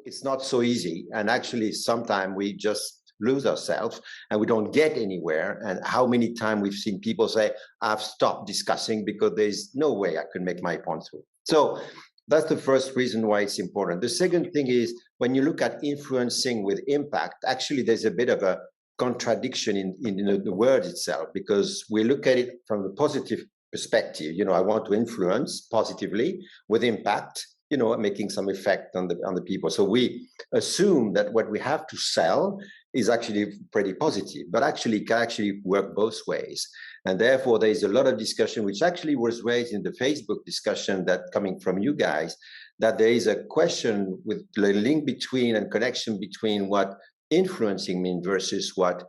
It's not so easy, and actually sometimes we just lose ourselves and we don't get anywhere. And how many times we've seen people say, I've stopped discussing because there's no way I can make my point through. So that's the first reason why it's important. The second thing is, when you look at influencing with impact, actually there's a bit of a contradiction in the word itself, because we look at it from the positive perspective. I want to influence positively with impact, making some effect on the people. So we assume that what we have to sell is actually pretty positive, but actually can actually work both ways. And therefore, there is a lot of discussion, which actually was raised in the Facebook discussion that coming from you guys, that there is a question with the link between and connection between what influencing means versus what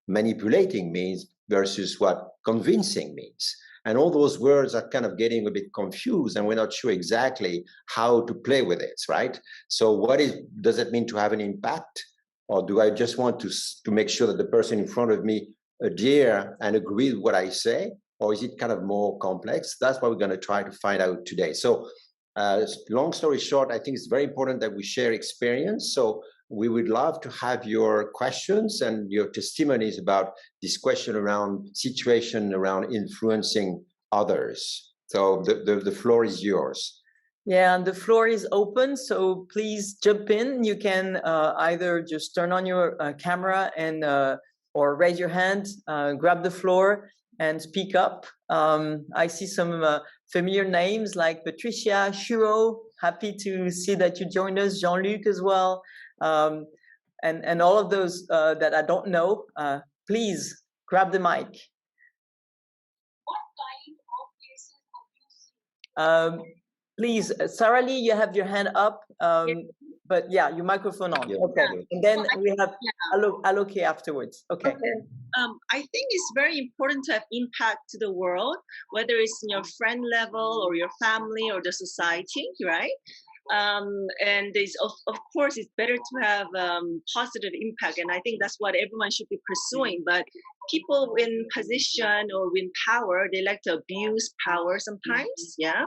manipulating means versus what convincing means. And all those words are kind of getting a bit confused, and we're not sure exactly how to play with it, right? So does it mean to have an impact? Or do I just want to make sure that the person in front of me adhere and agree with what I say? Or is it kind of more complex? That's what we're going to try to find out today. So long story short, I think it's very important that we share experience. So we would love to have your questions and your testimonies about this question around situation around influencing others. So the floor is yours. Yeah, and the floor is open, so please jump in. You can either just turn on your camera and or raise your hand, grab the floor and speak up. I see some familiar names like Patricia, Shiro. Happy to see that you joined us, Jean-Luc as well. And all of those that I don't know, please grab the mic. What kind of cases have you seen? Please, Sarah Lee, you have your hand up, but yeah, your microphone on. Yeah. Okay, and then we have 𝐓𝐴 afterwards. Okay. I think it's very important to have impact to the world, whether it's in your friend level or your family or the society, right? And there's, of course, it's better to have positive impact, and I think that's what everyone should be pursuing. But people in position or in power, they like to abuse power sometimes, yeah,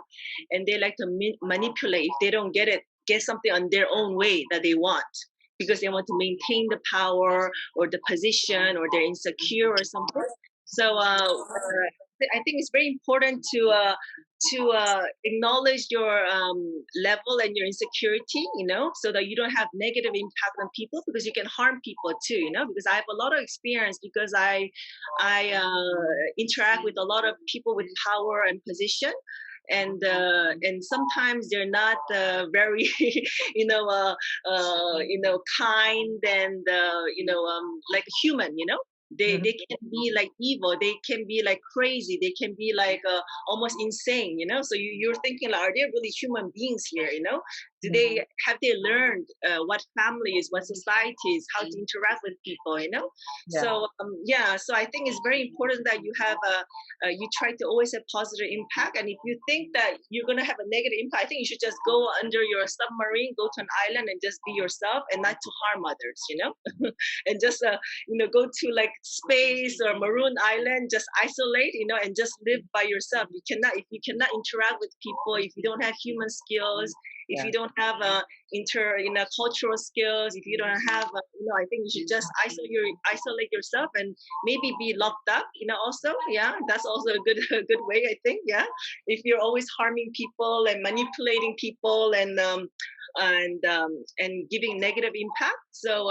and they like to manipulate. If they don't get something on their own way that they want, because they want to maintain the power or the position, or they're insecure or something. So I think it's very important to acknowledge your level and your insecurity, so that you don't have negative impact on people, because you can harm people too, because I have a lot of experience, because I interact with a lot of people with power and position. And sometimes they're not very, kind and like human, They can be like evil. They can be like crazy. They can be like almost insane, So you're thinking, like, are they really human beings here, Do have they learned what family is, what society is, how to interact with people, Yeah. So I think it's very important that you have you try to always have positive impact. And if you think that you're going to have a negative impact, I think you should just go under your submarine, go to an island and just be yourself and not to harm others, and just go to like space or maroon island, just isolate, and just live by yourself. If you cannot interact with people, if you don't have human skills, if you don't have cultural skills, if you don't have, I think you should just isolate yourself and maybe be locked up, also, yeah, that's also a good way, I think, yeah. If you're always harming people and manipulating people and giving negative impact. So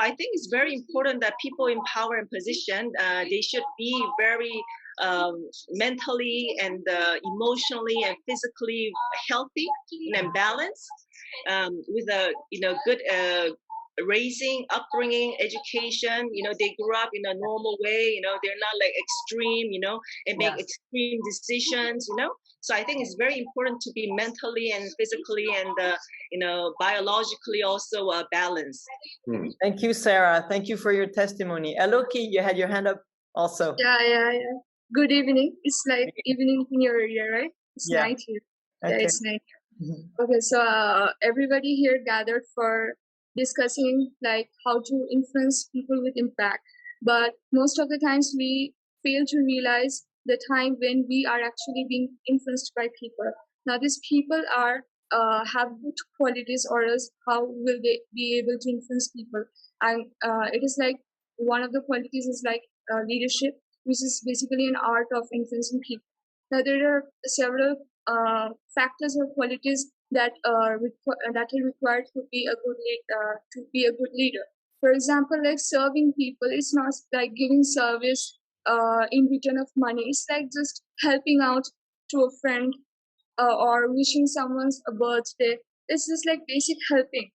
I think it's very important that people in power and position, they should be very mentally and emotionally and physically healthy and balanced, with a good raising, upbringing, education. They grew up in a normal way. They're not like extreme, and make extreme decisions. So I think it's very important to be mentally and physically and biologically also balanced. Thank you, Sarah. Thank you for your testimony. 𝐓𝐴, you had your hand up also. Yeah. Good evening. It's like evening in your area, right? It's night here. Okay. Yeah, it's night. Okay, so everybody here gathered for discussing like how to influence people with impact. But most of the times we fail to realize the time when we are actually being influenced by people. Now, these people are have good qualities, or else how will they be able to influence people? And it is like one of the qualities is like leadership, which is basically an art of influencing people. Now, there are several factors or qualities that are required to be a good leader. For example, like serving people, it's not like giving service in return of money. It's like just helping out to a friend or wishing someone's a birthday. It's just like basic helping,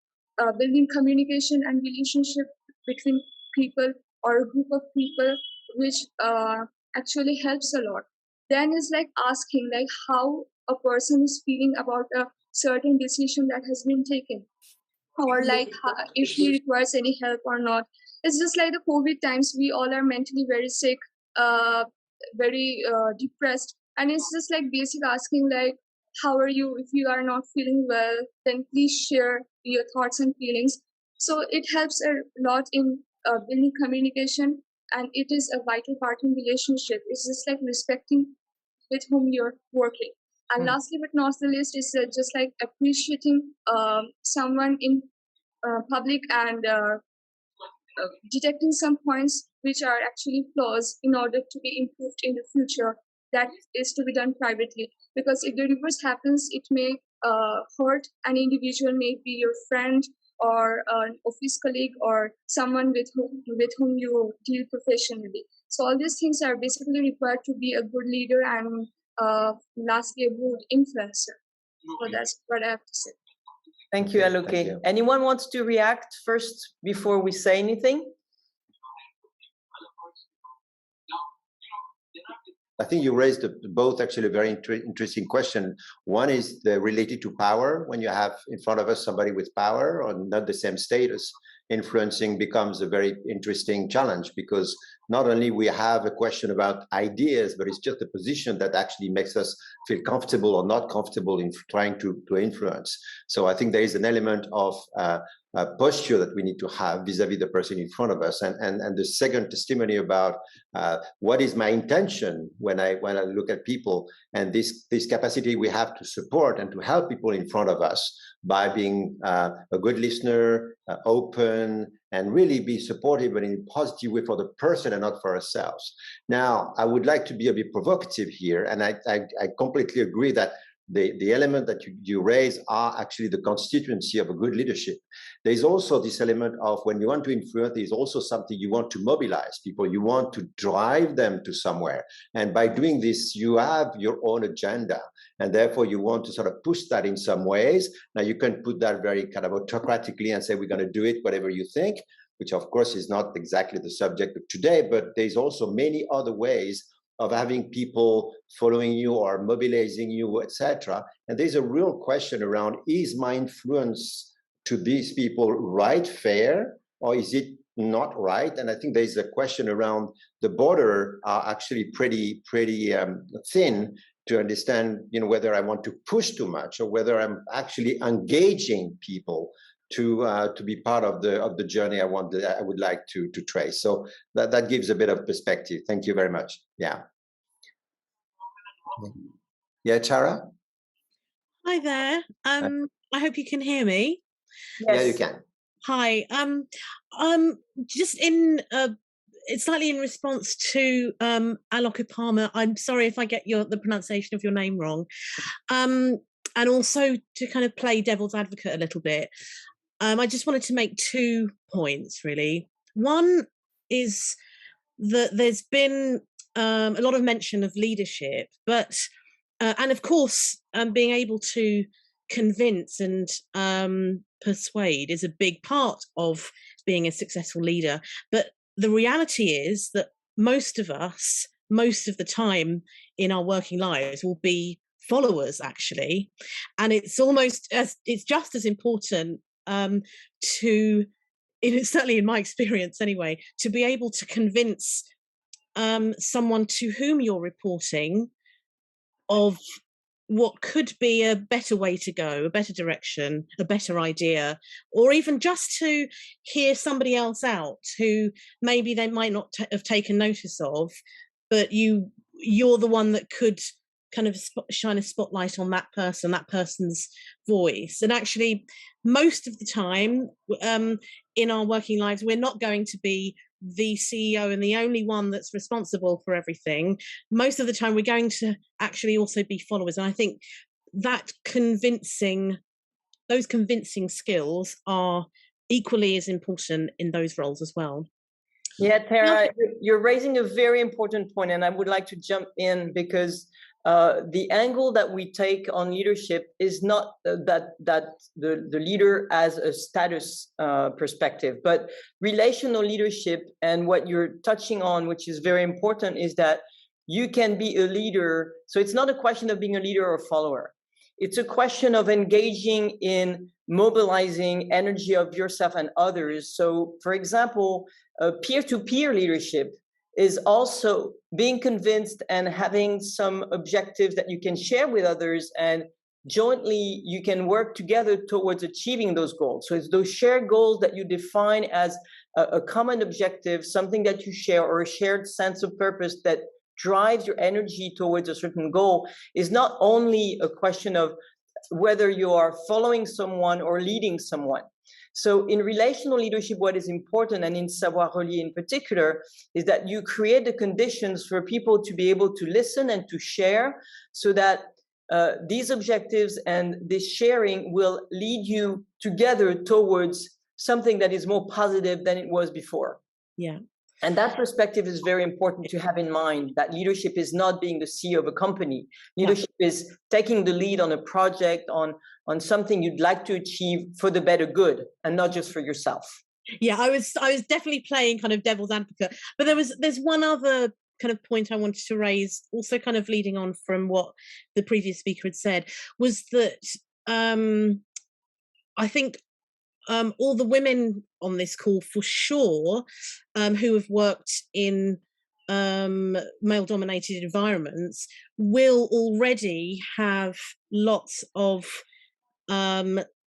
building communication and relationship between people or a group of people, which actually helps a lot. Then is like asking like how a person is feeling about a certain decision that has been taken, or like if he requires any help or not. It's just like the COVID times, we all are mentally very sick, very depressed, and it's just like basic asking like, how are you? If you are not feeling well, then please share your thoughts and feelings. So it helps a lot in building communication, and it is a vital part in relationship. It's just like respecting with whom you're working. And lastly but not the least is just like appreciating someone in public, and detecting some points which are actually flaws in order to be improved in the future. That is to be done privately, because if the reverse happens, it may hurt an individual, maybe your friend or an office colleague or someone with whom you deal professionally. So all these things are basically required to be a good leader, and lastly, a good influencer. So that's what I have to say. Thank you, Thank 𝐓𝐴. you. Anyone wants to react first before we say anything? I think you raised both actually a very interesting question. One is related to power. When you have in front of us somebody with power or not the same status, influencing becomes a very interesting challenge, because not only we have a question about ideas, but it's just the position that actually makes us feel comfortable or not comfortable in trying to influence. So I think there is an element of posture that we need to have vis-a-vis the person in front of us. And the second testimony about what is my intention when I look at people, and this capacity we have to support and to help people in front of us by being a good listener, open, and really be supportive but in a positive way for the person and not for ourselves. Now, I would like to be a bit provocative here, and I completely agree that the element that you raise are actually the constituency of a good leadership. There's also this element of when you want to influence, there's also something you want to mobilize people, you want to drive them to somewhere. And by doing this, you have your own agenda, and therefore you want to sort of push that in some ways. Now, you can put that very kind of autocratically and say, we're going to do it, whatever you think, which of course is not exactly the subject of today, but there's also many other ways of having people following you or mobilizing you, etc. And there's a real question around, is my influence to these people right, fair, or is it not right? And I think there's a question around the border are actually pretty thin to understand, whether I want to push too much or whether I'm actually engaging people to be part of the journey I would like to trace. So that gives a bit of perspective. Thank you very much. Yeah. Yeah, Tara? Hi there. I hope you can hear me. Yes. Yeah, you can. Hi. Just it's slightly in response to 𝐴𝐿 𝐴𝐼. I'm sorry if I get the pronunciation of your name wrong. And also to kind of play devil's advocate a little bit. I just wanted to make 2 points, really. One is that there's been a lot of mention of leadership, but and of course being able to convince and persuade is a big part of being a successful leader. But the reality is that most of us, most of the time in our working lives, will be followers, actually, and it's just as important to, certainly in my experience anyway, to be able to convince someone to whom you're reporting of what could be a better way to go, a better direction, a better idea, or even just to hear somebody else out who maybe they might not have taken notice of, but you're the one that could kind of shine a spotlight on that person's voice. And actually, most of the time in our working lives, we're not going to be the CEO and the only one that's responsible for everything. Most of the time, we're going to actually also be followers. And I think that those convincing skills are equally as important in those roles as well. Yeah, Tara, you're raising a very important point, and I would like to jump in because the angle that we take on leadership is not that the leader as a status perspective, but relational leadership. And what you're touching on, which is very important, is that you can be a leader. So it's not a question of being a leader or a follower. It's a question of engaging in mobilizing energy of yourself and others. So, for example, peer-to-peer leadership is also being convinced and having some objectives that you can share with others, and jointly you can work together towards achieving those goals. So it's those shared goals that you define as a common objective, something that you share, or a shared sense of purpose that drives your energy towards a certain goal. Is not only a question of whether you are following someone or leading someone. So in relational leadership, what is important, and in Savoir-Relier in particular, is that you create the conditions for people to be able to listen and to share, so that these objectives and this sharing will lead you together towards something that is more positive than it was before. Yeah. And that perspective is very important to have in mind, that leadership is not being the CEO of a company. Leadership is taking the lead on a project, on something you'd like to achieve for the better good, and not just for yourself. Yeah, I was definitely playing kind of devil's advocate. But there's one other kind of point I wanted to raise, also kind of leading on from what the previous speaker had said, was that I think all the women on this call, for sure, who have worked in male-dominated environments, will already have lots of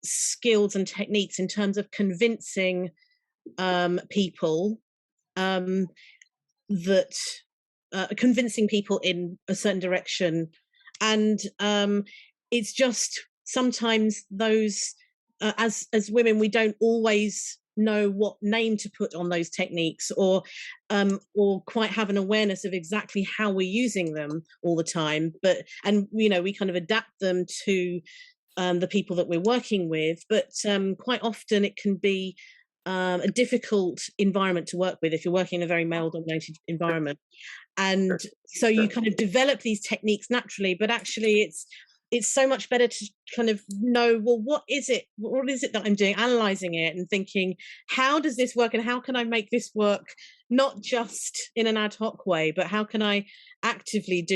skills and techniques in terms of convincing people convincing people in a certain direction. And it's just sometimes those as women, we don't always know what name to put on those techniques, or quite have an awareness of exactly how we're using them all the time. And we kind of adapt them to the people that we're working with, but quite often it can be a difficult environment to work with if you're working in a very male-dominated environment. And so you kind of develop these techniques naturally, but actually it's so much better to kind of know, well, what is it that I'm doing, analyzing it and thinking, how does this work, and how can I make this work not just in an ad hoc way, but how can I actively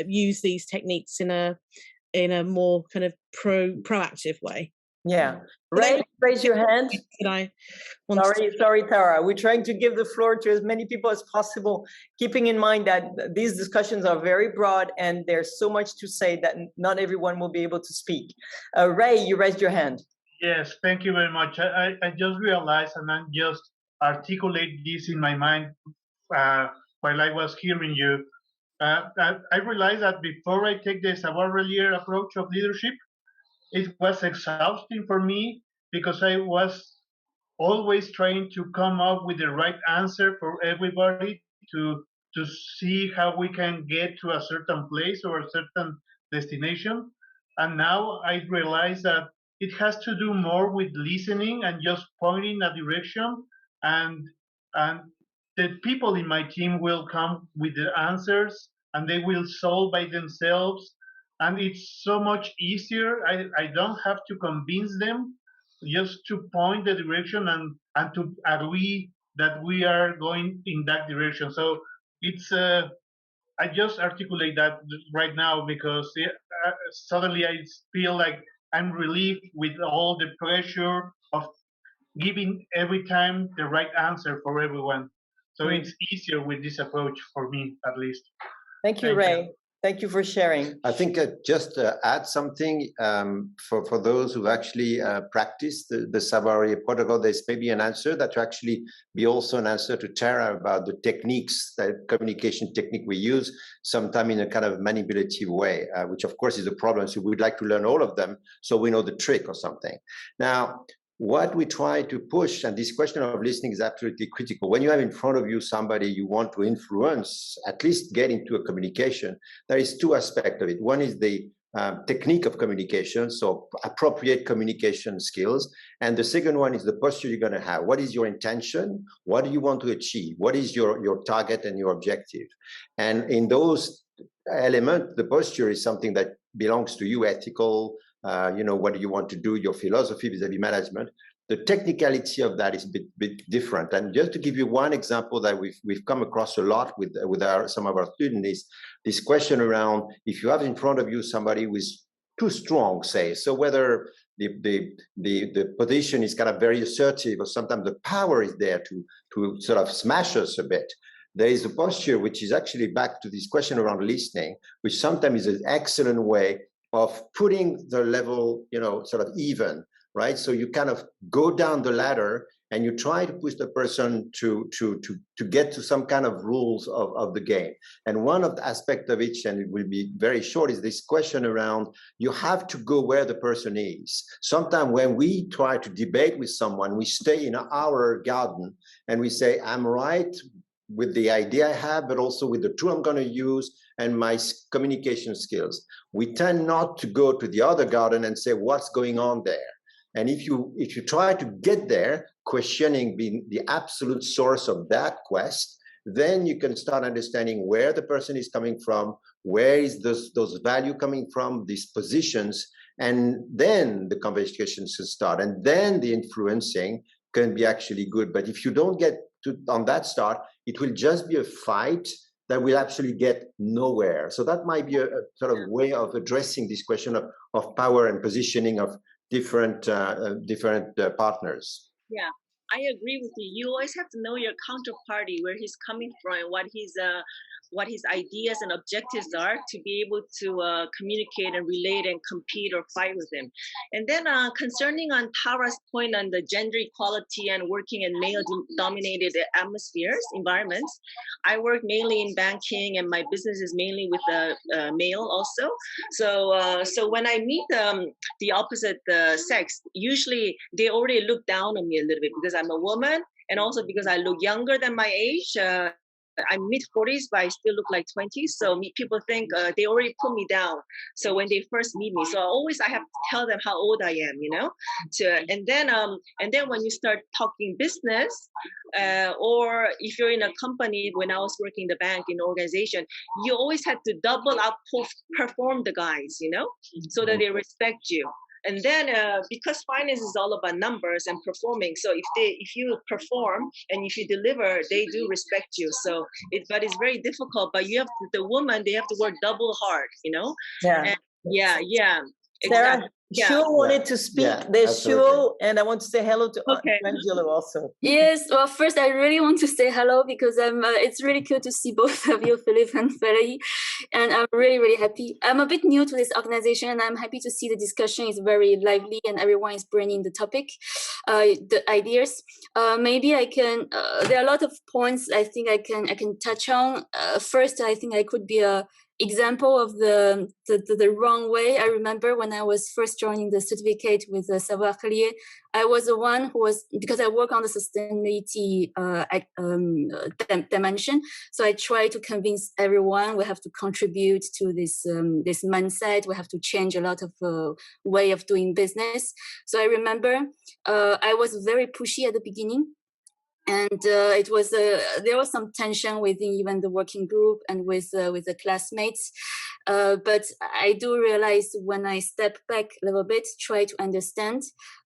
use these techniques in a more kind of proactive way? Yeah. Ray, raise your hand. Sorry, Tara. We're trying to give the floor to as many people as possible, keeping in mind that these discussions are very broad and there's so much to say that not everyone will be able to speak. Ray, you raised your hand. Yes, thank you very much. I just realized, and I just articulate this in my mind while I was hearing you. I realized that before I take the Savoir-Relier approach of leadership, it was exhausting for me, because I was always trying to come up with the right answer for everybody to see how we can get to a certain place or a certain destination. And now I realize that it has to do more with listening and just pointing a direction, and the people in my team will come with the answers and they will solve by themselves. And it's so much easier. I don't have to convince them, just to point the direction and to agree that we are going in that direction. So it's I just articulate that right now, because suddenly I feel like I'm relieved with all the pressure of giving every time the right answer for everyone. So it's easier with this approach, for me at least. Thank you, Ray. Thank you for sharing. I think just add something for those who actually practice the Savoir-Relier protocol. There's maybe an answer that to actually be also an answer to Tara about the techniques, the communication technique we use, sometimes in a kind of manipulative way, which of course is a problem. So we'd like to learn all of them so we know the trick or something. Now, what we try to push, and this question of listening is absolutely critical. When you have in front of you somebody you want to influence, at least get into a communication, there is two aspects of it. One is the technique of communication, so appropriate communication skills. And the second one is the posture you're going to have. What is your intention? What do you want to achieve? What is your target and your objective? And in those elements, the posture is something that belongs to you, ethical, what do you want to do, your philosophy vis-a-vis management. The technicality of that is a bit different. And just to give you one example that we've come across a lot with some of our students is this question around if you have in front of you somebody who is too strong, say, so whether the position is kind of very assertive or sometimes the power is there to sort of smash us a bit. There is a posture which is actually back to this question around listening, which sometimes is an excellent way of putting the level, sort of even, right? So you kind of go down the ladder and you try to push the person to get to some kind of rules of the game. And one of the aspects of it, and it will be very short, is this question around you have to go where the person is. Sometimes when we try to debate with someone, we stay in our garden and we say, I'm right with the idea I have, but also with the tool I'm going to use and my communication skills. We tend not to go to the other garden and say, what's going on there? And if you try to get there, questioning being the absolute source of that quest, then you can start understanding where the person is coming from, where is those value coming from, these positions, and then the conversation should start. And then the influencing can be actually good. But if you don't get on that start, it will just be a fight that will actually get nowhere. So that might be a sort of way of addressing this question of power and positioning of different partners. Yeah, I agree with you. You always have to know your counterparty, where he's coming from, and what his ideas and objectives are, to be able to communicate and relate and compete or fight with him. And then concerning on Tara's point on the gender equality and working in male-dominated environments, I work mainly in banking, and my business is mainly with male also. So when I meet the opposite sex, usually they already look down on me a little bit because I'm a woman, and also because I look younger than my age. I'm mid-40s, but I still look like 20. So people think they already put me down. So when they first meet me, so I have to tell them how old I am, and then when you start talking business, or if you're in a company, when I was working in the bank in organization, you always had to double up perform the guys, so that they respect you. And then because finance is all about numbers and performing, so if you perform and if you deliver, they do respect you. So but it's very difficult. But the woman, they have to work double hard, Yeah. And yeah. Sarah, Yeah. Shu wanted to speak. Yeah, There's Shu, absolutely. and I want to say hello to Okay. Angelo also. Yes, well, first I really want to say hello because it's really cool to see both of you, Philippe and Valerie, and I'm really, really happy. I'm a bit new to this organization, and I'm happy to see the discussion is very lively and everyone is bringing the topic, the ideas. Maybe I can. There are a lot of points I think I can touch on. First, I think I could be a example of the wrong way. I remember when I was first joining the certificate with the Savoir-Relier, I was the one who was, because I work on the sustainability dimension, so I try to convince everyone we have to contribute to this mindset. We have to change a lot of way of doing business. So I remember I was very pushy at the beginning. And it was there was some tension within even the working group and with the classmates. But I do realize when I step back a little bit, try to understand,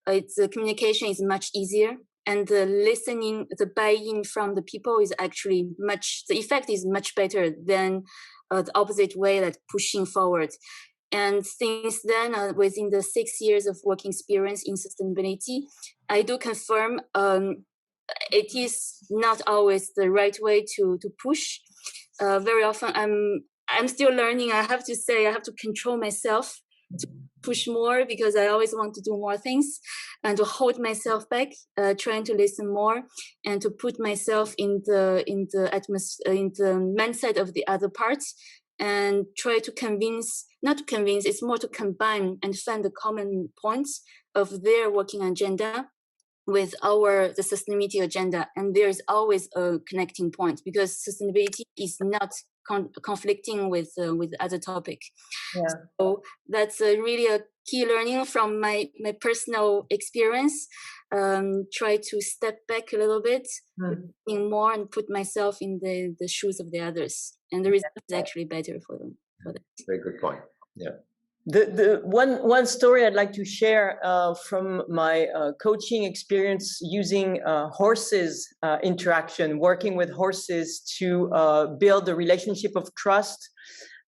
the communication is much easier, and the listening, the buy-in from the people is actually the effect is much better than the opposite way, like pushing forward. And since then, within the 6 years of working experience in sustainability, I do confirm it is not always the right way to push. Very often I'm still learning. I have to say, I have to control myself to push more, because I always want to do more things, and to hold myself back, trying to listen more, and to put myself in the mindset of the other parts, and try to not to convince, it's more to combine and find the common points of their working agenda with the sustainability agenda. And there's always a connecting point, because sustainability is not conflicting with other topic. Yeah. So that's really a key learning from my personal experience. Try to step back a little bit, think more, and put myself in the shoes of the others, and the result is actually better for them. Very good point. Yeah. The one story I'd like to share from my coaching experience using horses interaction, working with horses to build a relationship of trust.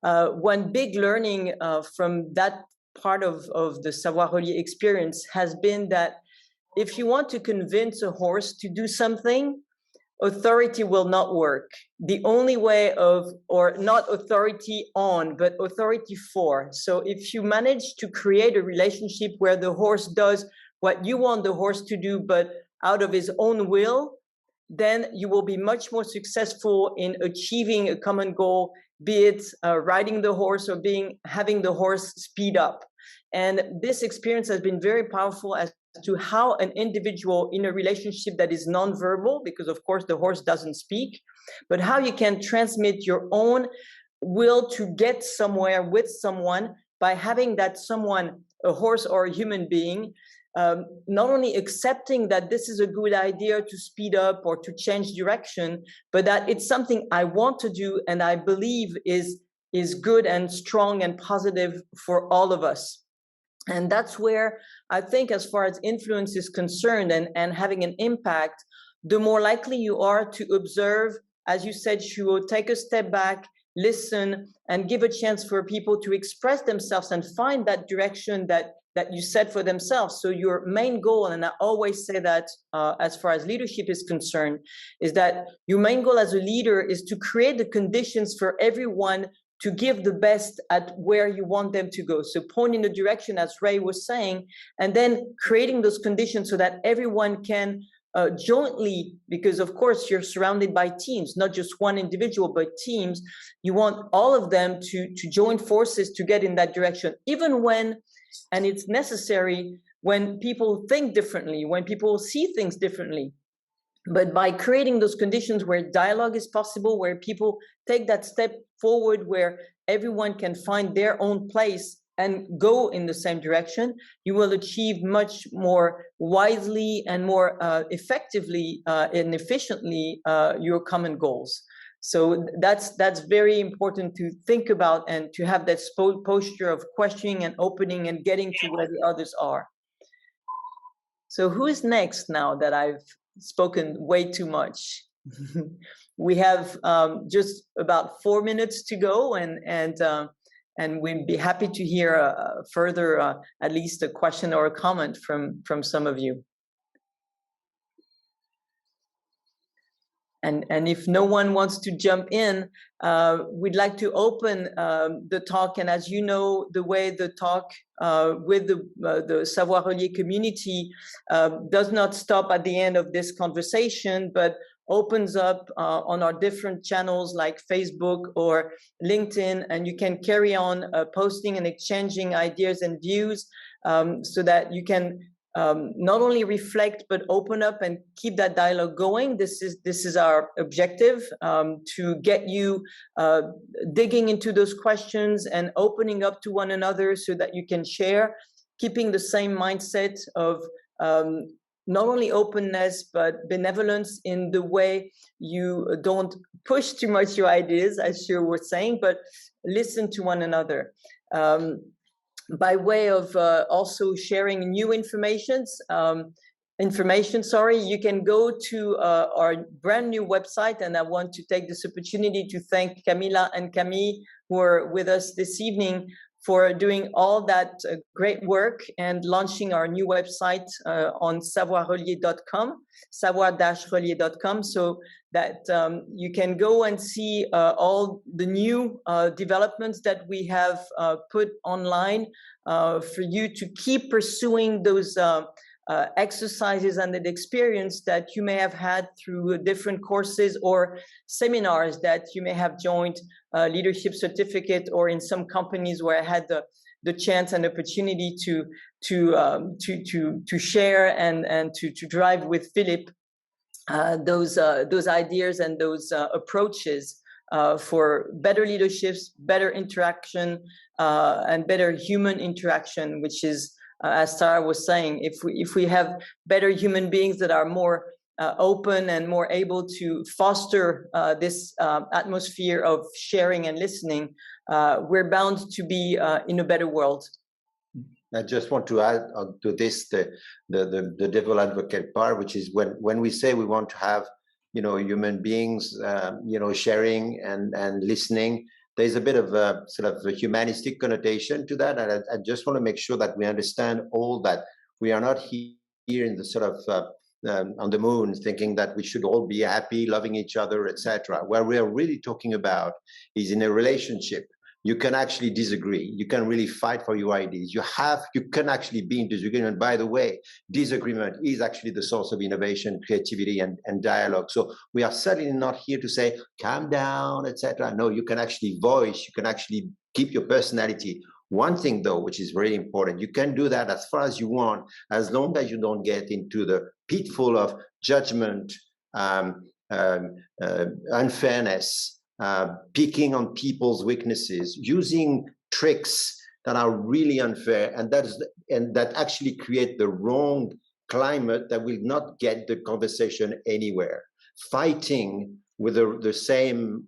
One big learning from that part of the Savoir-Relier experience has been that if you want to convince a horse to do something, authority will not work. The only way or not authority on, but authority for. So if you manage to create a relationship where the horse does what you want the horse to do, but out of his own will, then you will be much more successful in achieving a common goal, be it riding the horse or having the horse speed up. And this experience has been very powerful as to how an individual in a relationship that is nonverbal, because of course the horse doesn't speak, but how you can transmit your own will to get somewhere with someone by having that someone, a horse or a human being, not only accepting that this is a good idea to speed up or to change direction, but that it's something I want to do and I believe is good and strong and positive for all of us. And that's where I think, as far as influence is concerned and having an impact, the more likely you are to observe, as you said, Shuo, take a step back, listen, and give a chance for people to express themselves and find that direction that you set for themselves. So your main goal, and I always say that as far as leadership is concerned, is that your main goal as a leader is to create the conditions for everyone to give the best at where you want them to go. So point in the direction, as Ray was saying, and then creating those conditions so that everyone can jointly, because of course you're surrounded by teams, not just one individual, but teams. You want all of them to join forces to get in that direction, even when, and it's necessary, when people think differently, when people see things differently. But by creating those conditions where dialogue is possible, where people take that step forward, where everyone can find their own place and go in the same direction, you will achieve much more wisely and more effectively and efficiently your common goals. So that's very important to think about, and to have that posture of questioning and opening and getting to where the others are. So who is next now that I've spoken way too much? We have just about 4 minutes to go, and we'd be happy to hear further, at least a question or a comment from some of you. And if no one wants to jump in, we'd like to open the talk. And as you know, the way the talk with the Savoir-Relier community does not stop at the end of this conversation, but opens up on our different channels like Facebook or LinkedIn, and you can carry on posting and exchanging ideas and views so that you can not only reflect, but open up and keep that dialogue going. This is our objective, to get you digging into those questions and opening up to one another so that you can share, keeping the same mindset of not only openness, but benevolence in the way you don't push too much your ideas, as you were saying, but listen to one another. By way of also sharing new information, you can go to our brand new website, and I want to take this opportunity to thank Camila and Camille, who are with us this evening, for doing all that great work and launching our new website on savoir-relier.com, savoir-relier.com, so that you can go and see all the new developments that we have put online for you to keep pursuing those exercises and the experience that you may have had through different courses or seminars that you may have joined, leadership certificate, or in some companies where I had the chance and opportunity to share and to drive with Philip those ideas and those approaches for better leaderships, better interaction, and better human interaction, which is, as Sarah was saying, if we have better human beings that are more open and more able to foster this atmosphere of sharing and listening, we're bound to be in a better world. I just want to add to this the devil advocate part, which is when we say we want to have, you know, human beings, you know, sharing and listening, there's a bit of a sort of a humanistic connotation to that, and I just want to make sure that we understand all that we are not here in the sort of on the moon thinking that we should all be happy, loving each other, etc. What we are really talking about is in a relationship. You can actually disagree. You can really fight for your ideas. You can actually be in disagreement. By the way, disagreement is actually the source of innovation, creativity, and dialogue. So we are certainly not here to say, calm down, etc. No, you can actually voice, you can actually keep your personality. One thing, though, which is very important, you can do that as far as you want, as long as you don't get into the pitfall of judgment, unfairness, picking on people's weaknesses, using tricks that are really unfair, and that actually create the wrong climate that will not get the conversation anywhere. Fighting with the same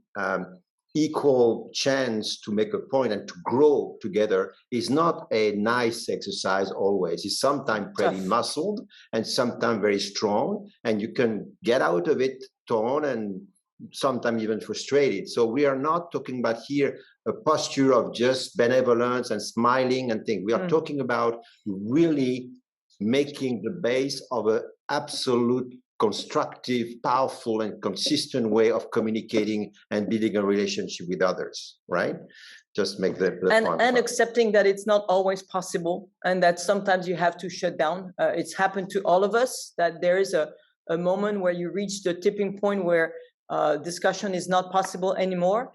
equal chance to make a point and to grow together is not a nice exercise always. It's sometimes pretty muscled and sometimes very strong, and you can get out of it torn and sometimes even frustrated. So we are not talking about here a posture of just benevolence and smiling and things. We are talking about really making the base of an absolute constructive, powerful, and consistent way of communicating and building a relationship with others, right? Just make the and accepting that it's not always possible, and that sometimes you have to shut down. It's happened to all of us, that there is a moment where you reach the tipping point where discussion is not possible anymore.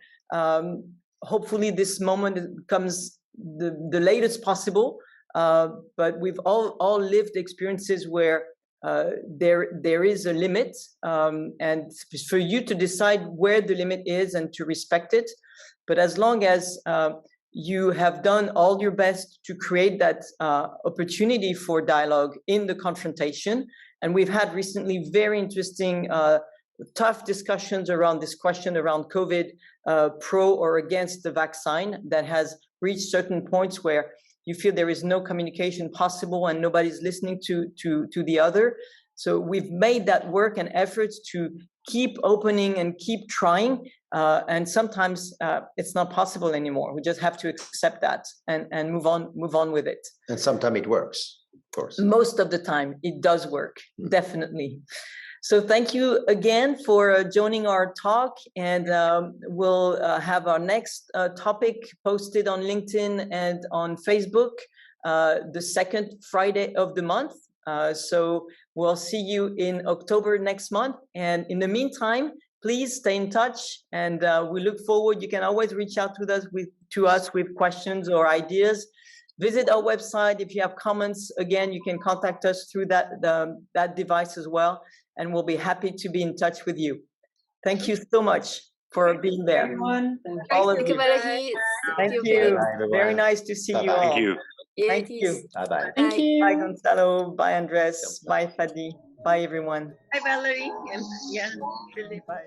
Hopefully this moment comes the latest possible, but we've all lived experiences where there is a limit, and for you to decide where the limit is and to respect it. But as long as you have done all your best to create that opportunity for dialogue in the confrontation, and we've had recently very interesting tough discussions around this question around COVID, pro or against the vaccine, that has reached certain points where you feel there is no communication possible and nobody's listening to the other. So we've made that work and efforts to keep opening and keep trying, and sometimes it's not possible anymore. We just have to accept that and move on with it. And sometimes it works, of course. Most of the time it does work, definitely. So thank you again for joining our talk, and we'll have our next topic posted on LinkedIn and on Facebook the second Friday of the month. So we'll see you in October next month. And in the meantime, please stay in touch, and we look forward. You can always reach out to us with questions or ideas. Visit our website. If you have comments, again, you can contact us through that device as well, and we'll be happy to be in touch with you. Thank you so much for being there. Everyone. All of Thank you. you, Valerie. Thank you. Bye, Very nice to see you all. Thank you. Thank you. Bye-bye. Thank you. Bye, Gonzalo. Bye, Andres. Bye, Fadi. Bye, everyone. Hi, Valerie. And yeah, Philip. Bye.